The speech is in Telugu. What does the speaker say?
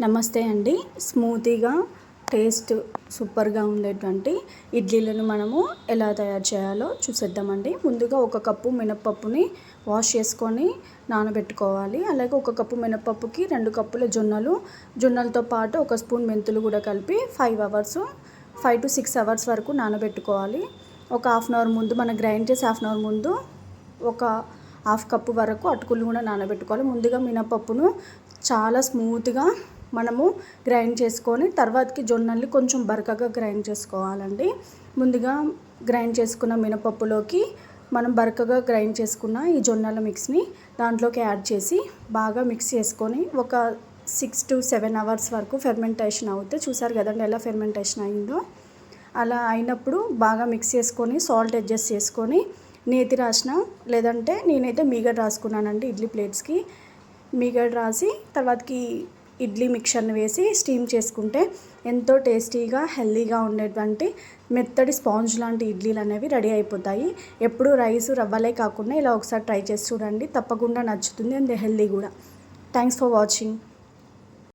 నమస్తే అండి. స్మూతీగా టేస్ట్ సూపర్గా ఉండేటువంటి ఇడ్లీలను మనము ఎలా తయారు చేయాలో చూసేద్దామండి. ముందుగా ఒక కప్పు మినపప్పుని వాష్ చేసుకొని నానబెట్టుకోవాలి. అలాగే ఒక కప్పు మినపప్పుకి 2 కప్పుల జొన్నలతో పాటు 1 స్పూన్ మెంతులు కూడా కలిపి 5 to 6 అవర్స్ వరకు నానబెట్టుకోవాలి. ఒక హాఫ్ అన్ అవర్ ముందు మనం గ్రైండ్ చేసి హాఫ్ అన్ అవర్ ముందు ఒక హాఫ్ కప్పు వరకు అటుకులు కూడా నానబెట్టుకోవాలి. ముందుగా మినపప్పును చాలా స్మూత్గా మనము గ్రైండ్ చేసుకొని తర్వాతకి జొన్నల్ని కొంచెం బరకగా గ్రైండ్ చేసుకోవాలండి. ముందుగా గ్రైండ్ చేసుకున్న మినపప్పులోకి మనం బరకగా గ్రైండ్ చేసుకున్న ఈ జొన్నల మిక్స్ని దాంట్లోకి యాడ్ చేసి బాగా మిక్స్ చేసుకొని ఒక 6 to 7 అవర్స్ వరకు ఫెర్మెంటేషన్ అవుతే చూసారు కదండి ఎలా ఫెర్మెంటేషన్ అయిందో. అలా అయినప్పుడు బాగా మిక్స్ చేసుకొని సాల్ట్ అడ్జస్ట్ చేసుకొని నేతి రాసిన లేదంటే నేనైతే మీగడ రాసుకున్నానండి. ఇడ్లీ ప్లేట్స్కి మీగడ రాసి తర్వాతకి ఇడ్లీ మిక్చర్ని వేసి స్టీమ్ చేసుకుంటే ఎంతో టేస్టీగా హెల్తీగా ఉండేటువంటి మెత్తటి స్పాంజ్ లాంటి ఇడ్లీలు అనేవి రెడీ అయిపోతాయి. ఎప్పుడు రైస్ రవ్వలే కాకుండా ఇలా ఒకసారి ట్రై చేసి చూడండి, తప్పకుండా నచ్చుతుంది అండ్ హెల్తీ కూడా. Thanks for watching.